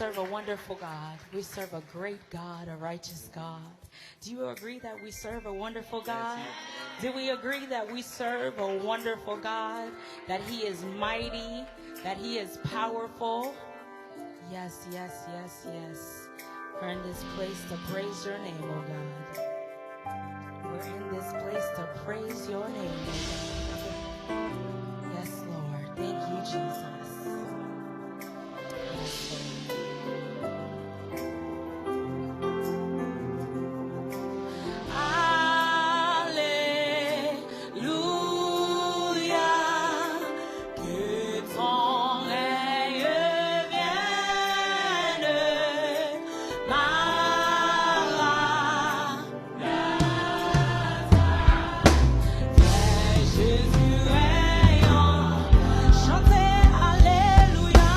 serve a wonderful God. We serve a great God, a righteous God. Do you agree that we serve a wonderful God? Do we agree that we serve a wonderful God? That he is mighty, that he is powerful? Yes, yes, yes, yes. We're in this place to praise your name, oh God. We're in this place to praise your name, oh God. Yes, Lord. Thank you, Jesus. Yes, Lord. Chantez Alléluia.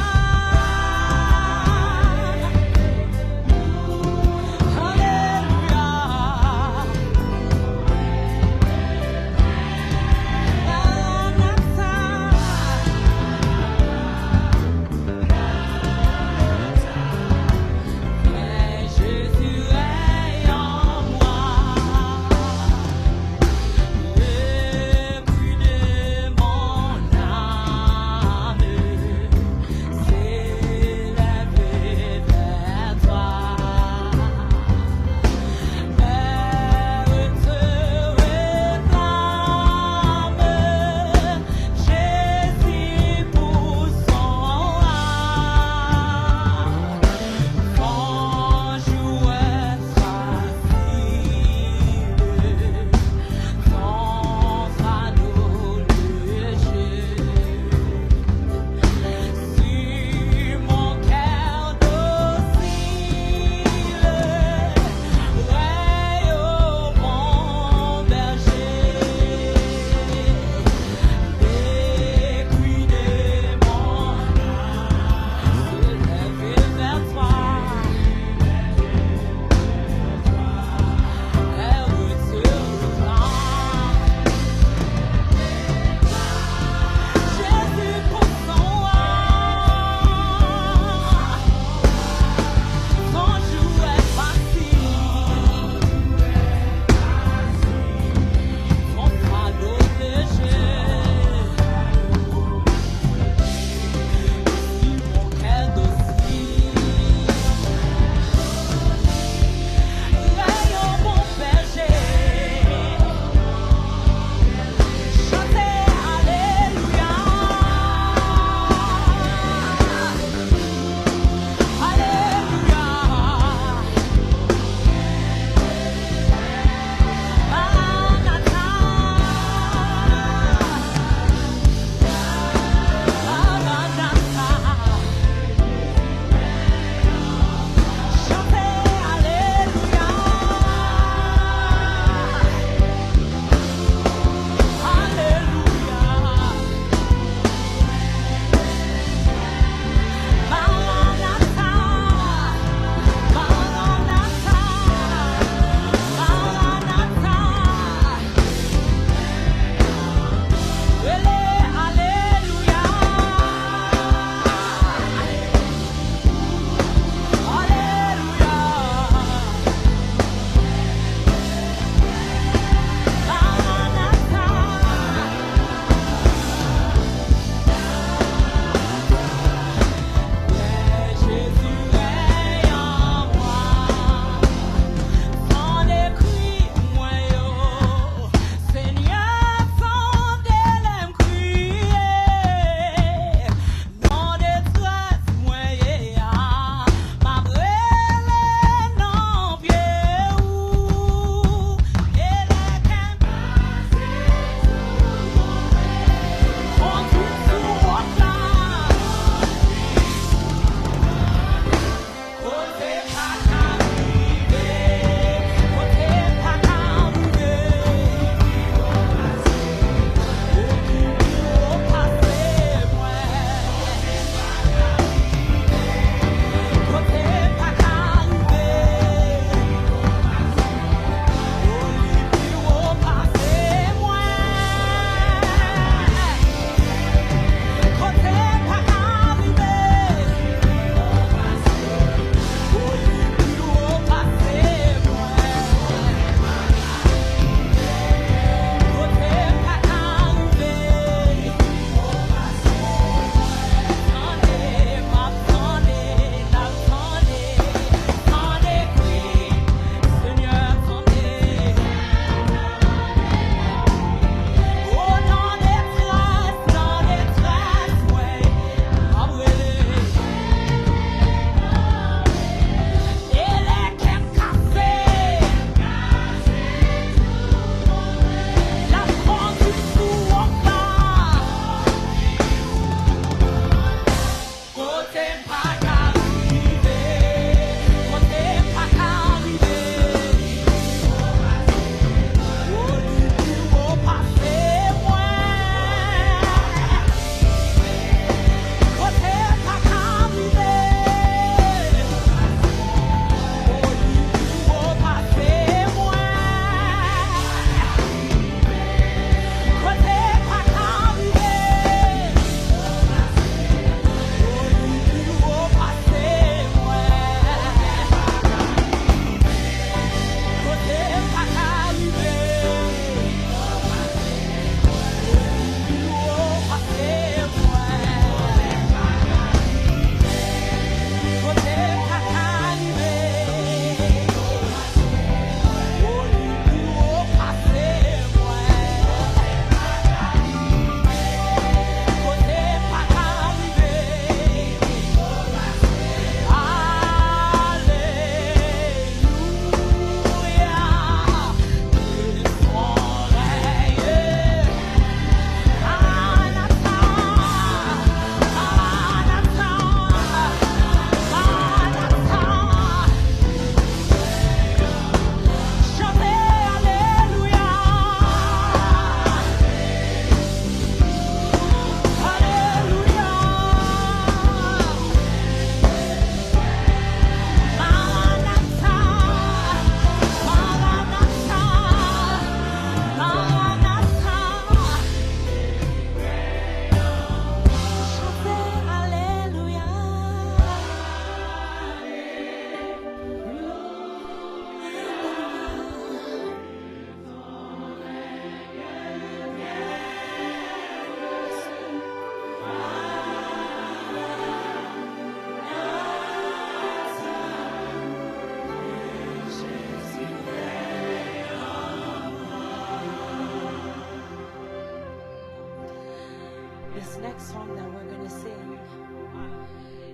this next song that we're going to sing,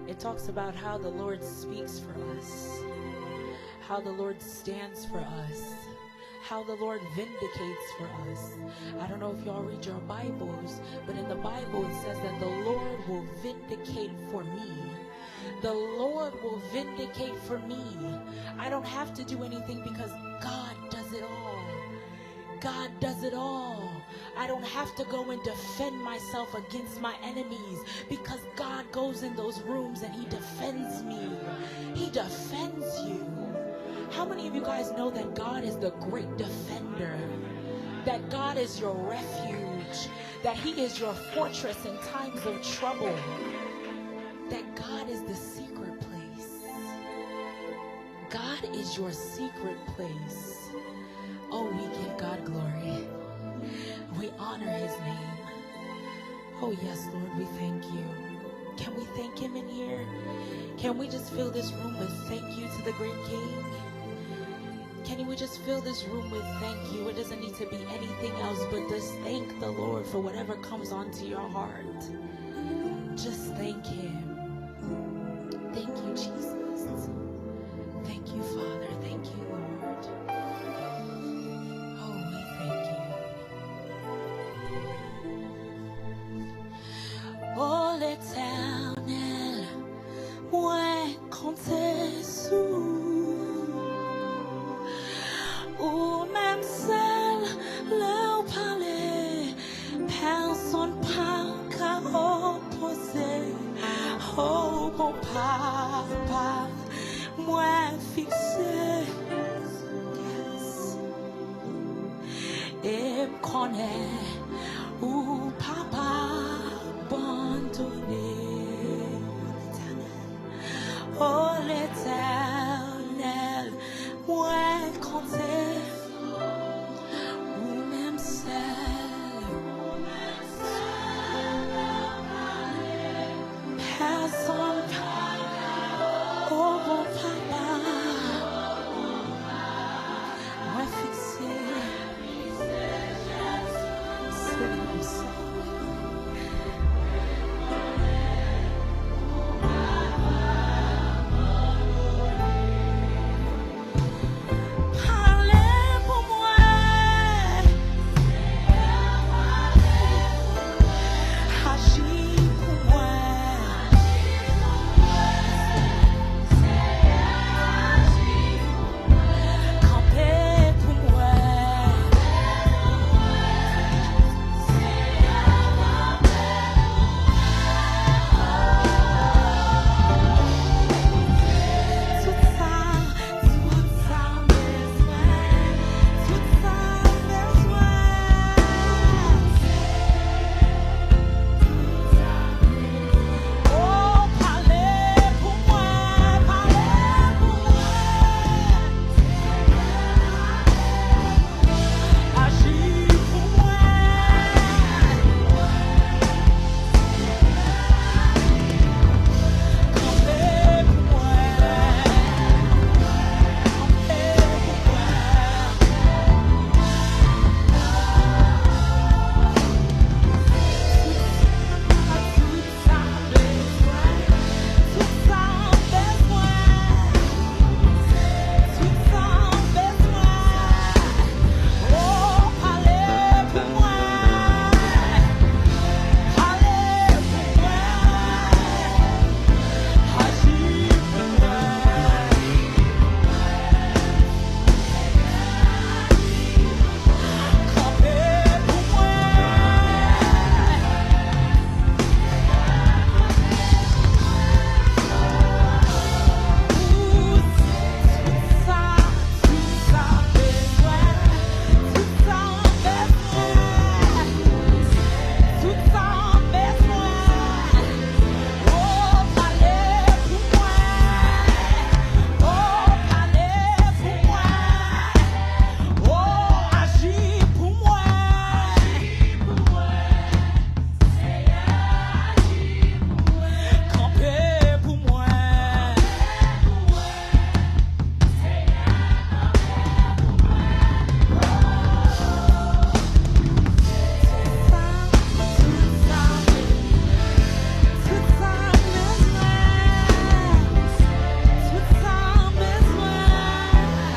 it talks about how the Lord speaks for us, how the Lord stands for us, how the Lord vindicates for us. I don't know if y'all read your Bibles, but in the Bible it says that the Lord will vindicate for me. The Lord will vindicate for me. I don't have to do anything because God does it all. God does it all. I don't have to go and defend myself against my enemies because God goes in those rooms and he defends me. He defends you. How many of you guys know that God is the great defender? That God is your refuge? That he is your fortress in times of trouble? That God is the secret place? God is your secret place. Oh, we give God glory. We honor his name. Oh, yes, Lord, we thank you. Can we thank him in here? Can we just fill this room with thank you to the great King? Can we just fill this room with thank you? It doesn't need to be anything else, but just thank the Lord for whatever comes onto your heart. Just thank him. Thank you, Jesus. Thank you, Father. Thank you, Lord. Oh, we thank you. Oh, l'Éternel, moi compter sous. Ou même seul leur parler, personne pas qu'à opposer. Oh mon papa, moi fixé, yes. Et me connaît, ou papa.